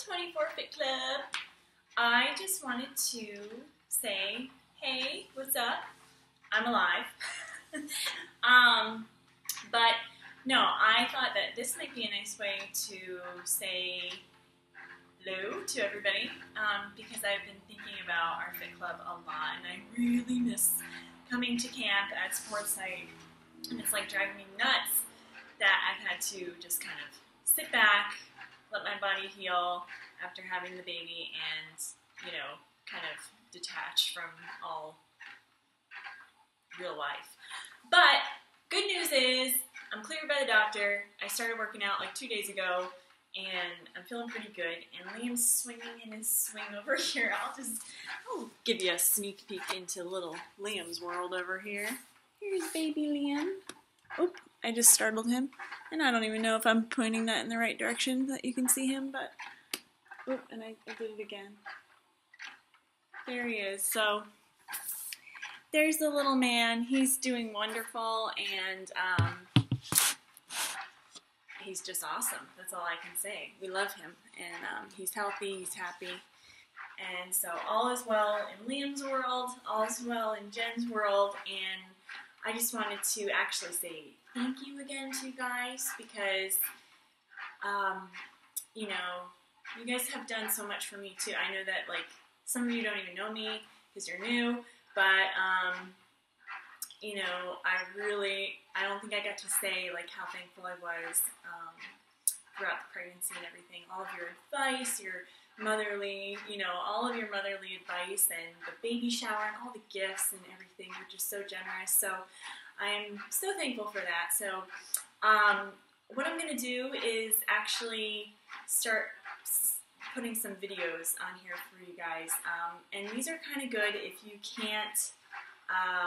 24 Fit Club. I just wanted to say, hey, what's up? I'm alive. But no, I thought that this might be a nice way to say hello to everybody because I've been thinking about our Fit Club a lot, and I really miss coming to camp at Sportsite, and it's like driving me nuts that I've had to just kind of sit back, let my body heal after having the baby, and, you know, kind of detach from all real life. But good news is I'm cleared by the doctor. I started working out like 2 days ago, and I'm feeling pretty good. And Liam's swinging in his swing over here. I'll give you a sneak peek into little Liam's world over here. Here's baby Liam. Oop, I just startled him. And I don't even know if I'm pointing that in the right direction that you can see him, but oop, and I did it again. There he is. So there's the little man. He's doing wonderful, and he's just awesome. That's all I can say. We love him, and he's healthy, he's happy, and so all is well in Liam's world, all is well in Jen's world, and I just wanted to actually say thank you again to you guys because, you know, you guys have done so much for me too. I know that like some of you don't even know me because you're new, but you know, I don't think I got to say like how thankful I was throughout the pregnancy and everything. All of your advice, your motherly, you know, all of your motherly advice and the baby shower and all the gifts and everything. You're just so generous. So I'm so thankful for that. So what I'm going to do is actually start putting some videos on here for you guys. And these are kind of good if you can't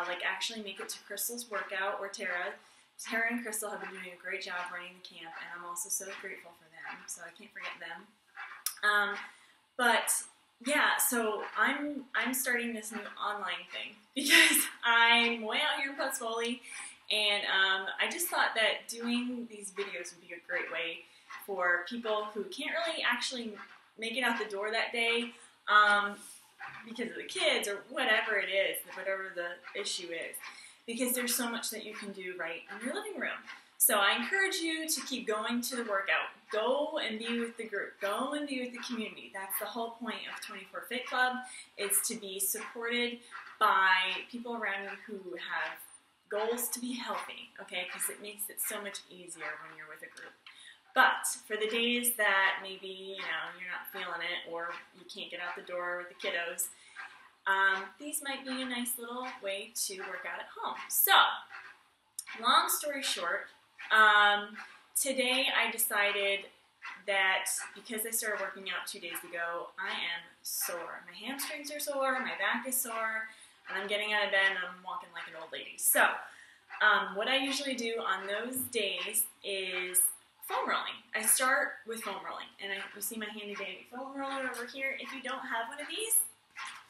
like actually make it to Crystal's workout or Tara. Tara and Crystal have been doing a great job running the camp, and I'm also so grateful for them, so I can't forget them. But yeah, so I'm starting this new online thing because I'm way out here in Putz Foley, and I just thought that doing these videos would be a great way for people who can't really actually make it out the door that day because of the kids or whatever it is, whatever the issue is, because there's so much that you can do right in your living room. So I encourage you to keep going to the workout. Go and be with the group. Go and be with the community. That's the whole point of 24 Fit Club, is to be supported by people around you who have goals to be healthy, okay? Because it makes it so much easier when you're with a group. But for the days that maybe, you know, you're not feeling it or you can't get out the door with the kiddos, these might be a nice little way to work out at home. So, long story short, today I decided that because I started working out 2 days ago, I am sore. My hamstrings are sore, my back is sore, and I'm getting out of bed and I'm walking like an old lady. So, what I usually do on those days is foam rolling. I start with foam rolling, and you see my handy dandy foam roller over here. If you don't have one of these,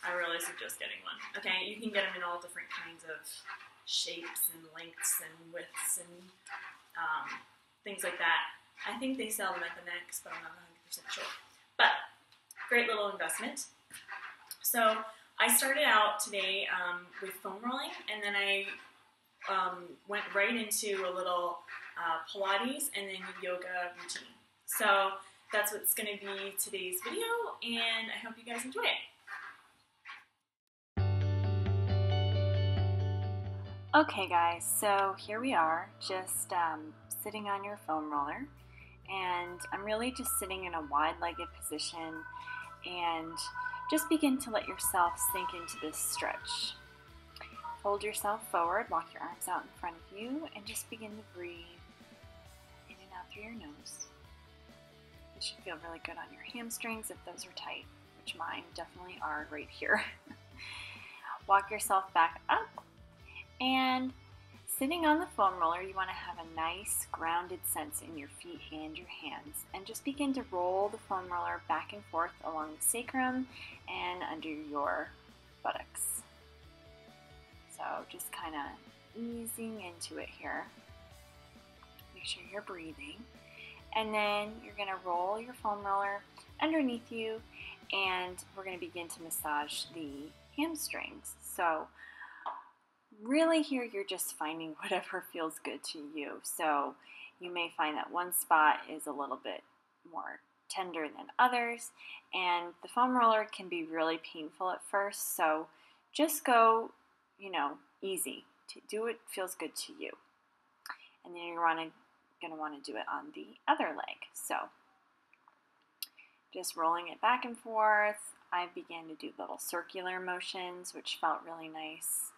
I really suggest getting one. Okay, you can get them in all different kinds of shapes and lengths and widths and things like that. I think they sell them at the Next, but I'm not 100% sure. But great little investment. So I started out today with foam rolling, and then I went right into a little Pilates and then yoga routine. So that's what's going to be today's video, and I hope you guys enjoy it. Okay guys, so here we are, just sitting on your foam roller, and I'm really just sitting in a wide-legged position, and just begin to let yourself sink into this stretch. Fold yourself forward, walk your arms out in front of you, and just begin to breathe in and out through your nose. It should feel really good on your hamstrings if those are tight, which mine definitely are right here. Walk yourself back up, and sitting on the foam roller, you want to have a nice grounded sense in your feet and your hands, and just begin to roll the foam roller back and forth along the sacrum and under your buttocks. So just kind of easing into it here. Make sure you're breathing. And then you're going to roll your foam roller underneath you, and we're going to begin to massage the hamstrings. So really here you're just finding whatever feels good to you. So you may find that one spot is a little bit more tender than others, and the foam roller can be really painful at first, so just go, easy. To do what feels good to you. And then you're going to want to do it on the other leg. So just rolling it back and forth. I began to do little circular motions, which felt really nice.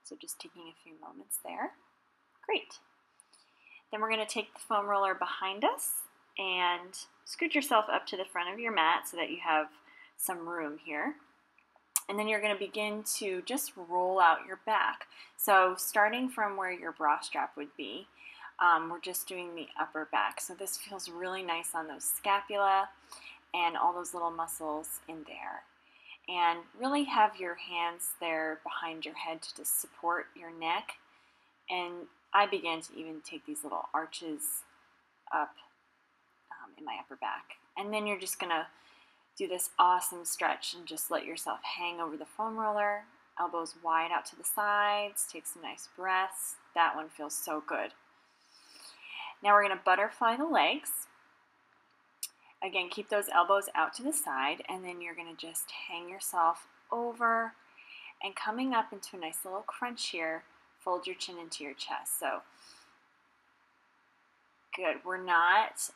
So just taking a few moments there. Great. Then we're going to take the foam roller behind us and scoot yourself up to the front of your mat so that you have some room here. And then you're going to begin to just roll out your back. So starting from where your bra strap would be, we're just doing the upper back. So this feels really nice on those scapula and all those little muscles in there. And really have your hands there behind your head to just support your neck. And I began to even take these little arches up in my upper back. And then you're just going to do this awesome stretch and just let yourself hang over the foam roller, elbows wide out to the sides, take some nice breaths. That one feels so good. Now we're going to butterfly the legs. Again, keep those elbows out to the side, and then you're going to just hang yourself over and coming up into a nice little crunch here, fold your chin into your chest. So good. We're not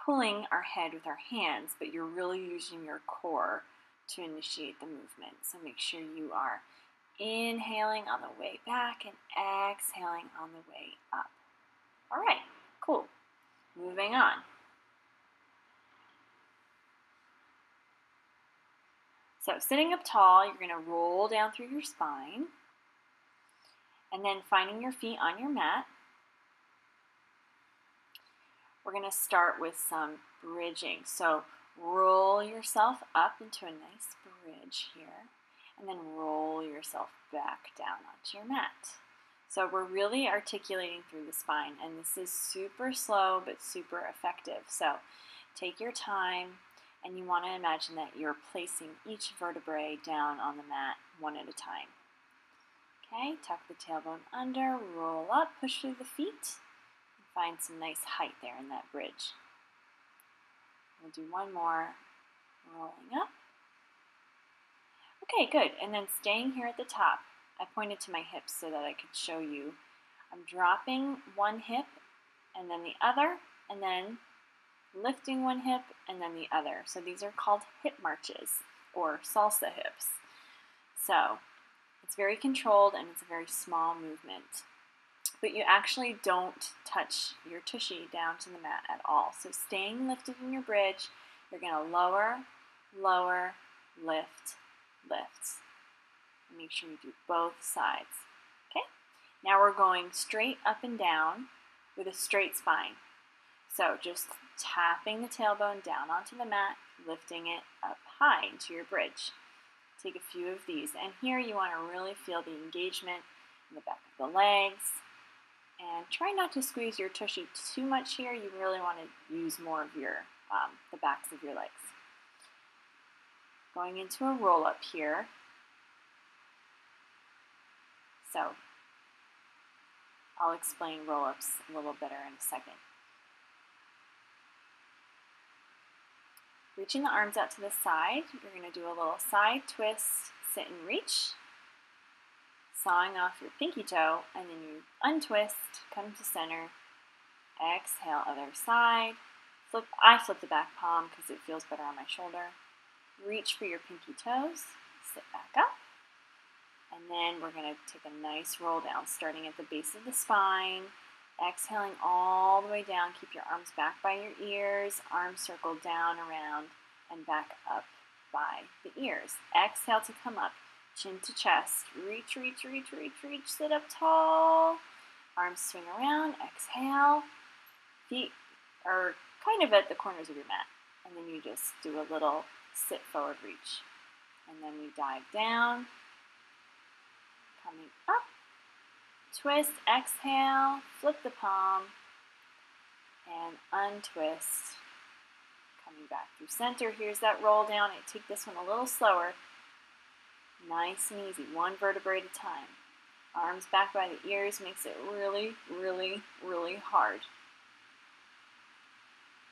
pulling our head with our hands, but you're really using your core to initiate the movement. So make sure you are inhaling on the way back and exhaling on the way up. All right, cool. Moving on. So sitting up tall, you're going to roll down through your spine, and then finding your feet on your mat. We're going to start with some bridging. So roll yourself up into a nice bridge here, and then roll yourself back down onto your mat. So we're really articulating through the spine, and this is super slow but super effective. So take your time, and you want to imagine that you're placing each vertebrae down on the mat one at a time. Okay, tuck the tailbone under, roll up, push through the feet. Find some nice height there in that bridge. We'll do one more, rolling up. Okay, good. And then staying here at the top, I pointed to my hips so that I could show you. I'm dropping one hip and then the other, and then lifting one hip and then the other. So these are called hip marches or salsa hips. So it's very controlled and it's a very small movement. But you actually don't touch your tushy down to the mat at all. So staying lifted in your bridge, you're going to lower, lower, lift, lift. And make sure you do both sides. Okay? Now we're going straight up and down with a straight spine. So just tapping the tailbone down onto the mat, lifting it up high into your bridge. Take a few of these. And here you want to really feel the engagement in the back of the legs. And try not to squeeze your tushy too much here. You really want to use more of your the backs of your legs. Going into a roll-up here. So I'll explain roll-ups a little better in a second. Reaching the arms out to the side, you're going to do a little side twist, sit and reach. Sawing off your pinky toe, and then you untwist, come to center, exhale, other side. I flip the back palm because it feels better on my shoulder. Reach for your pinky toes, sit back up, and then we're going to take a nice roll down, starting at the base of the spine, exhaling all the way down. Keep your arms back by your ears, arms circled down, around, and back up by the ears. Exhale to come up. Chin to chest, reach, reach, reach, reach, reach, sit up tall, arms swing around, exhale, feet are kind of at the corners of your mat, and then you just do a little sit forward reach, and then we dive down, coming up, twist, exhale, flip the palm, and untwist. Coming back through center. Here's that roll down. I take this one a little slower. Nice and easy, one vertebrae at a time. Arms back by the ears makes it really, really, really hard.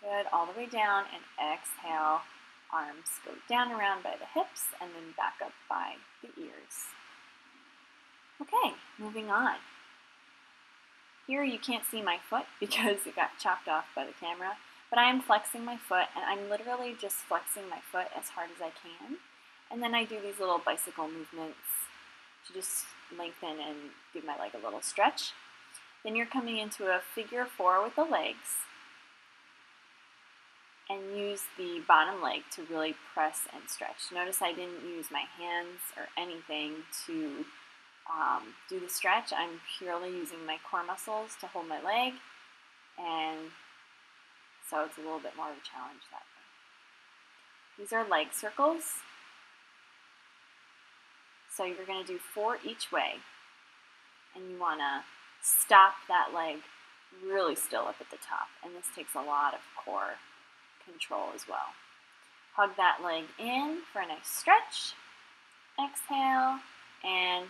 Good, all the way down, and exhale. Arms go down around by the hips and then back up by the ears. Okay, moving on. Here you can't see my foot because it got chopped off by the camera, but I am flexing my foot, and I'm literally just flexing my foot as hard as I can. And then I do these little bicycle movements to just lengthen and give my leg a little stretch. Then you're coming into a figure 4 with the legs, and use the bottom leg to really press and stretch. Notice I didn't use my hands or anything to do the stretch. I'm purely using my core muscles to hold my leg, and so it's a little bit more of a challenge that way. These are leg circles. So you're going to do 4 each way, and you want to stop that leg really still up at the top, and this takes a lot of core control as well. Hug that leg in for a nice stretch. Exhale, and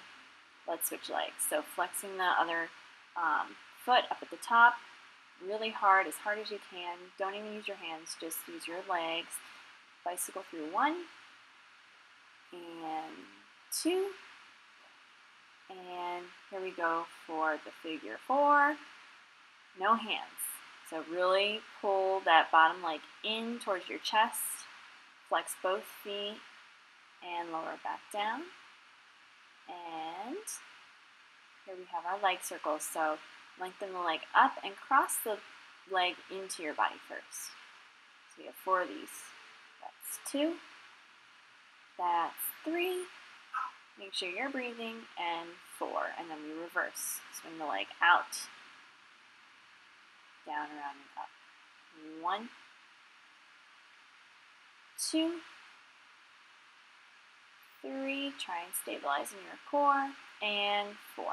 let's switch legs. So flexing the other foot up at the top, really hard as you can. Don't even use your hands, just use your legs. Bicycle through 1 and 2, and here we go for the figure 4. No hands. So really pull that bottom leg in towards your chest, flex both feet, and lower back down. And here we have our leg circles. So lengthen the leg up and cross the leg into your body first. So we have 4 of these. That's 2. That's 3. Make sure you're breathing, and 4. And then we reverse. Swing the leg out, down, around, and up. 1, 2, 3. Try and stabilize in your core. And 4.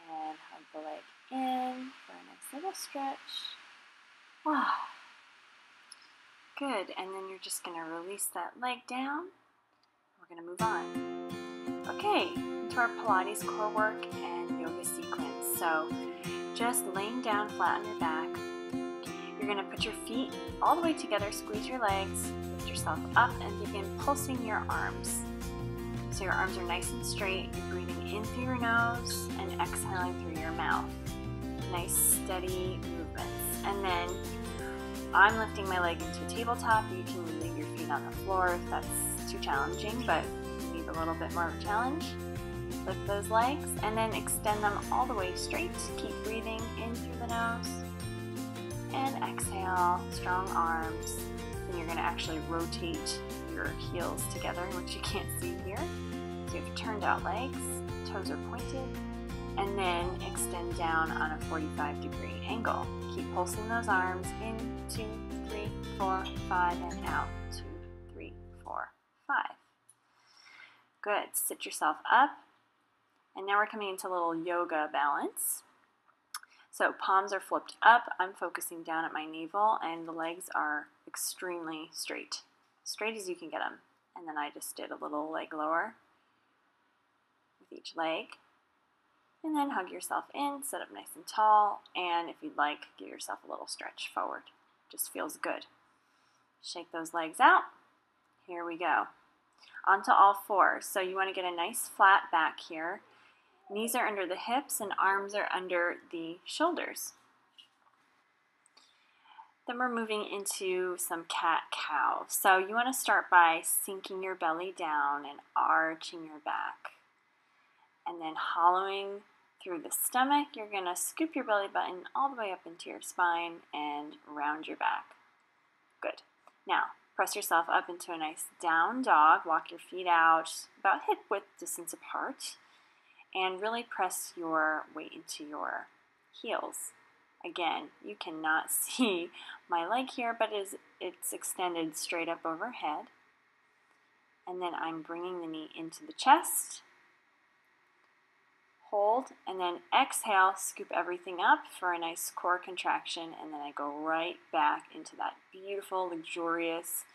And hug the leg in for a nice little stretch. Ah. Good, and then you're just going to release that leg down. We're going to move on. Okay, into our Pilates core work and yoga sequence. So just laying down flat on your back. You're going to put your feet all the way together, squeeze your legs, lift yourself up, and begin pulsing your arms. So your arms are nice and straight. You're breathing in through your nose and exhaling through your mouth. Nice, steady movements. And then I'm lifting my leg into a tabletop. You can leave your feet on the floor if that's too challenging, but you need a little bit more of a challenge. Lift those legs and then extend them all the way straight. Keep breathing in through the nose and exhale, strong arms. Then you're going to actually rotate your heels together, which you can't see here. So you have turned out legs, toes are pointed, and then extend down on a 45-degree angle. Keep pulsing those arms in, 2, 3, 4, 5, and out, 2, 3, 4, 5. Good, sit yourself up. And now we're coming into a little yoga balance. So palms are flipped up. I'm focusing down at my navel, and the legs are extremely straight. Straight as you can get them. And then I just did a little leg lower with each leg. And then hug yourself in, sit up nice and tall, and if you'd like, give yourself a little stretch forward. Just feels good. Shake those legs out. Here we go. Onto all 4. So you want to get a nice flat back here. Knees are under the hips and arms are under the shoulders. Then we're moving into some cat-cow. So you want to start by sinking your belly down and arching your back. And then hollowing through the stomach, you're going to scoop your belly button all the way up into your spine and round your back. Good. Now, press yourself up into a nice down dog. Walk your feet out about hip width distance apart. And really press your weight into your heels. Again, you cannot see my leg here, but it's extended straight up overhead. And then I'm bringing the knee into the chest, hold, and then exhale, scoop everything up for a nice core contraction, and then I go right back into that beautiful, luxurious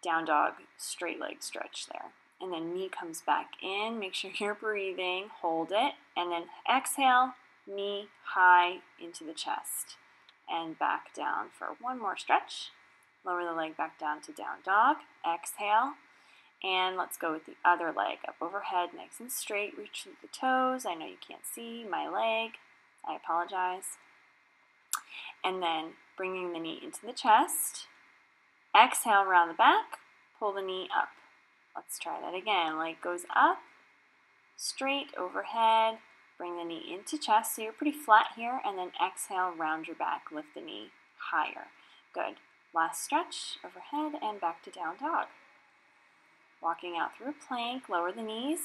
down dog straight leg stretch there. And then knee comes back in, make sure you're breathing, hold it, and then exhale, knee high into the chest, and back down for one more stretch. Lower the leg back down to down dog, exhale, and let's go with the other leg, up overhead, nice and straight, reach through the toes. I know you can't see my leg, I apologize. And then bringing the knee into the chest, exhale, round the back, pull the knee up. Let's try that again. Leg goes up, straight overhead, bring the knee into chest, so you're pretty flat here, and then exhale, round your back, lift the knee higher. Good. Last stretch, overhead, and back to down dog. Walking out through a plank, lower the knees.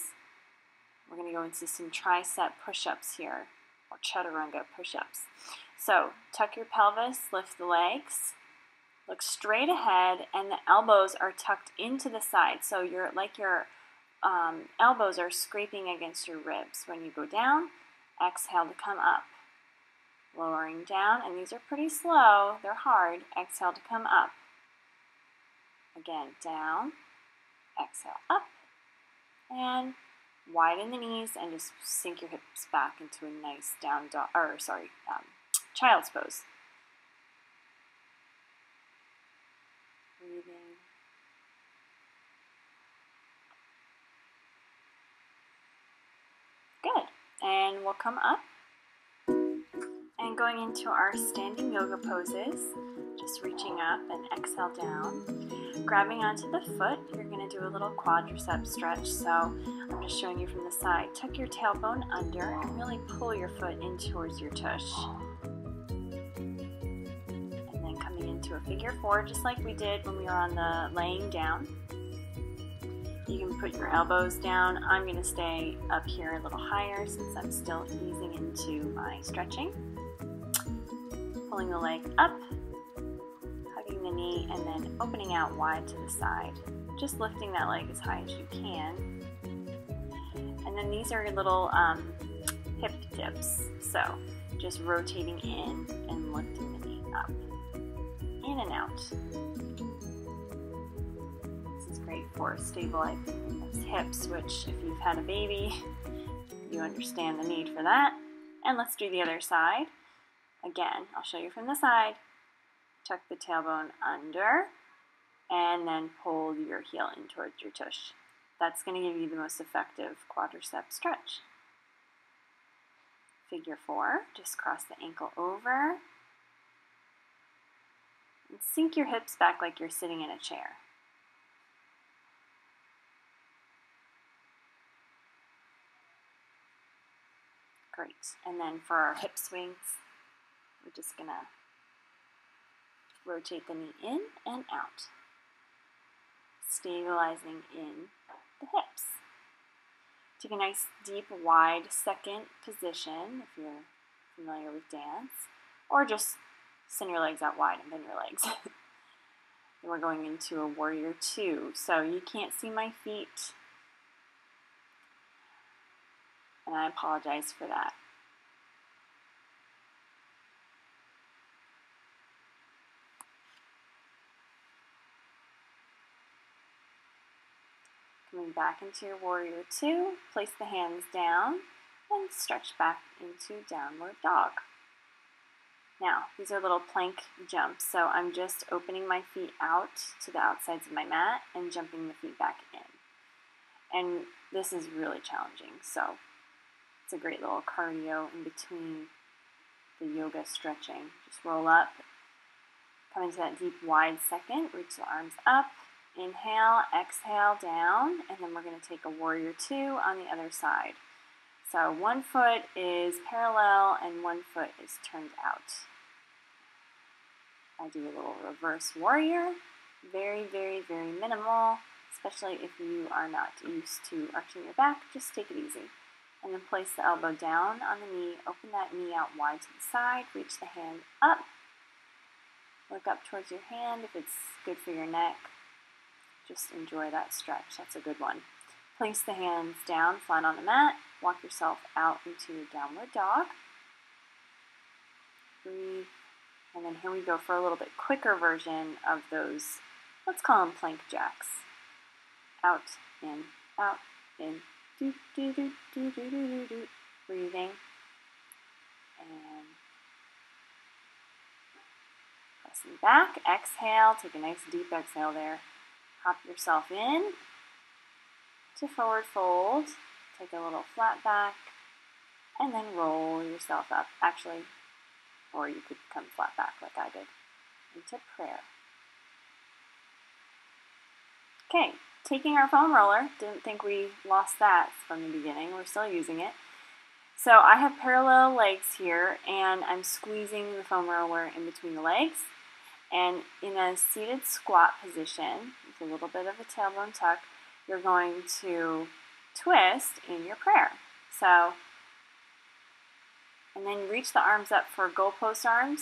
We're going to go into some tricep push-ups here, or chaturanga push-ups. So tuck your pelvis, lift the legs, look straight ahead, and the elbows are tucked into the side. So your elbows are scraping against your ribs. When you go down, exhale to come up. Lowering down, and these are pretty slow, they're hard. Exhale to come up. Again, down, exhale up, and widen the knees and just sink your hips back into a nice down dog, child's pose. Breathing. Good, and we'll come up. And going into our standing yoga poses, just reaching up and exhale down. Grabbing onto the foot, you're going to do a little quadricep stretch. So I'm just showing you from the side. Tuck your tailbone under and really pull your foot in towards your tush. And then coming into a figure four, just like we did when we were on the laying down. You can put your elbows down. I'm going to stay up here a little higher since I'm still easing into my stretching. Pulling the leg up, hugging the knee, and then opening out wide to the side. Just lifting that leg as high as you can. And then these are your little hip dips. So just rotating in and lifting the knee up. In and out. This is great for stabilizing those hips, which if you've had a baby, you understand the need for that. And let's do the other side. Again, I'll show you from the side. Tuck the tailbone under, and then pull your heel in towards your tush. That's going to give you the most effective quadricep stretch. Figure four, just cross the ankle over. And sink your hips back like you're sitting in a chair. Great. And then for our hip swings, we're just going to rotate the knee in and out, stabilizing in the hips. Take a nice, deep, wide second position if you're familiar with dance, or just send your legs out wide and bend your legs. Then we're going into a warrior two, so you can't see my feet, and I apologize for that. Coming back into your warrior two, place the hands down and stretch back into downward dog. Now, these are little plank jumps, so I'm just opening my feet out to the outsides of my mat and jumping the feet back in. And this is really challenging, so it's a great little cardio in between the yoga stretching. Just roll up, come into that deep, wide second, reach the arms up. Inhale, exhale, down, and then we're going to take a warrior two on the other side. So one foot is parallel and one foot is turned out. I do a little reverse warrior, very, very, very minimal, especially if you are not used to arching your back. Just take it easy. And then place the elbow down on the knee, open that knee out wide to the side, reach the hand up, look up towards your hand if it's good for your neck. Just enjoy that stretch. That's a good one. Place the hands down, flat on the mat. Walk yourself out into downward dog. Breathe. And then here we go for a little bit quicker version of those, let's call them plank jacks. Out, in, do, do, do, do, do, do, do. Breathing. And pressing back. Exhale, take a nice deep exhale there. Hop yourself in to forward fold. Take a little flat back, and then roll yourself up. Actually, or you could come flat back like I did, into prayer. Okay, taking our foam roller, didn't think we lost that from the beginning, we're still using it. So I have parallel legs here, and I'm squeezing the foam roller in between the legs. And in a seated squat position, with a little bit of a tailbone tuck, you're going to twist in your prayer. So, and then reach the arms up for goalpost arms,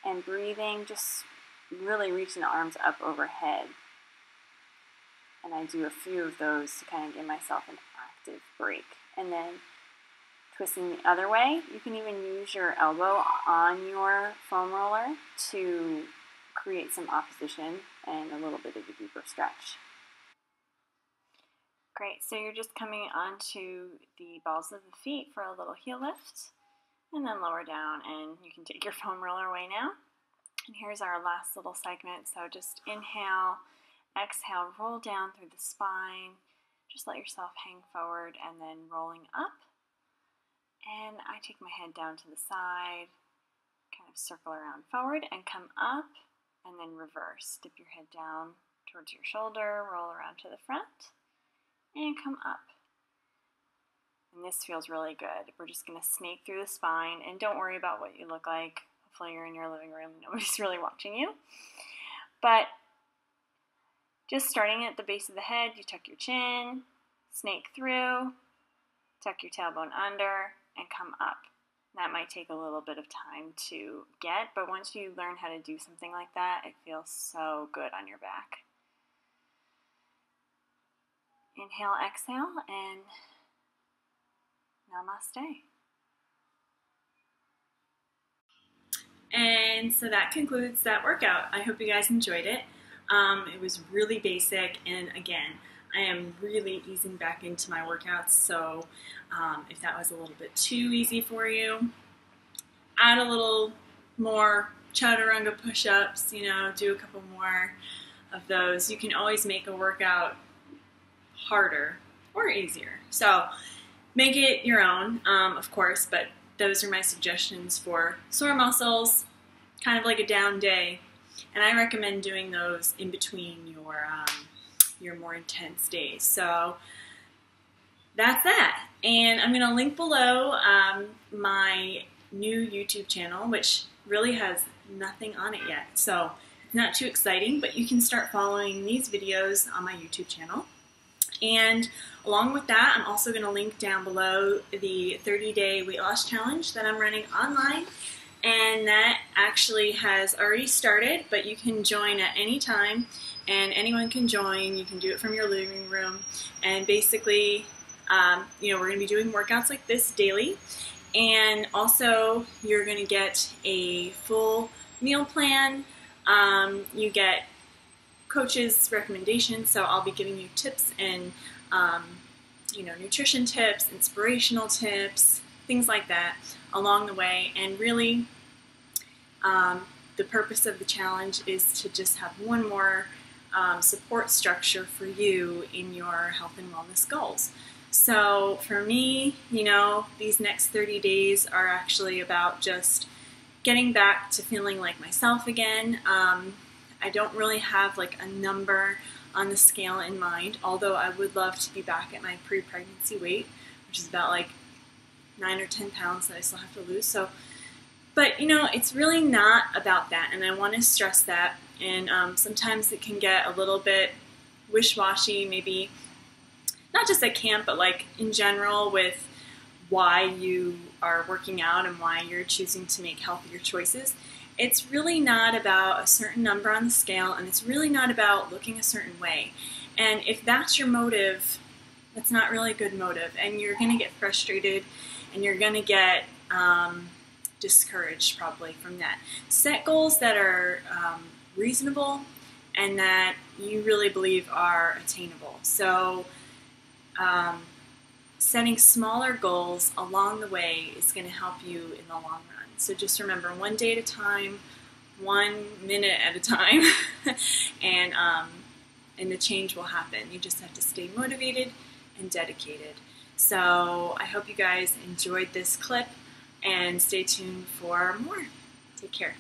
and breathing, just really reaching the arms up overhead. And I do a few of those to kind of give myself an active break. And then twisting the other way, you can even use your elbow on your foam roller to create some opposition and a little bit of a deeper stretch. Great, so you're just coming onto the balls of the feet for a little heel lift, and then lower down, and you can take your foam roller away now. And here's our last little segment, so just inhale, exhale, roll down through the spine, just let yourself hang forward, and then rolling up. And I take my head down to the side, kind of circle around forward, and come up, and then reverse. Dip your head down towards your shoulder, roll around to the front, and come up. And this feels really good. We're just going to snake through the spine, and don't worry about what you look like. Hopefully you're in your living room, nobody's really watching you. But just starting at the base of the head, you tuck your chin, snake through, tuck your tailbone under, and come up. That might take a little bit of time to get, but once you learn how to do something like that, it feels so good on your back. Inhale, exhale, and namaste. And so that concludes that workout. I hope you guys enjoyed it. It was really basic, and again, I am really easing back into my workouts, so if that was a little bit too easy for you, add a little more chaturanga push-ups, do a couple more of those. You can always make a workout harder or easier. So make it your own, of course, but those are my suggestions for sore muscles, kind of like a down day. And I recommend doing those in between your more intense days. So that's that. And I'm going to link below my new YouTube channel, which really has nothing on it yet. So it's not too exciting, but you can start following these videos on my YouTube channel. And along with that, I'm also going to link down below the 30-day weight loss challenge that I'm running online. And that actually has already started, but you can join at any time, and anyone can join. You can do it from your living room. And basically, we're going to be doing workouts like this daily. And also, you're going to get a full meal plan. You get coach's recommendations, so I'll be giving you tips and nutrition tips, inspirational tips, things like that along the way. And really the purpose of the challenge is to just have one more support structure for you in your health and wellness goals. So for me, these next 30 days are actually about just getting back to feeling like myself again. I don't really have like a number on the scale in mind, although I would love to be back at my pre-pregnancy weight, which is about like 9 or 10 pounds that I still have to lose. So, but it's really not about that, and I want to stress that. And sometimes it can get a little bit wish-washy, maybe not just at camp, but like in general with why you are working out and why you're choosing to make healthier choices. It's really not about a certain number on the scale, and it's really not about looking a certain way. And if that's your motive, That's not really a good motive, and you're going to get frustrated, and you're going to get discouraged probably from that. Set goals that are reasonable and that you really believe are attainable. So setting smaller goals along the way is going to help you in the long run. So just remember, one day at a time, 1 minute at a time, and the change will happen. You just have to stay motivated and dedicated. So I hope you guys enjoyed this clip, and stay tuned for more. Take care.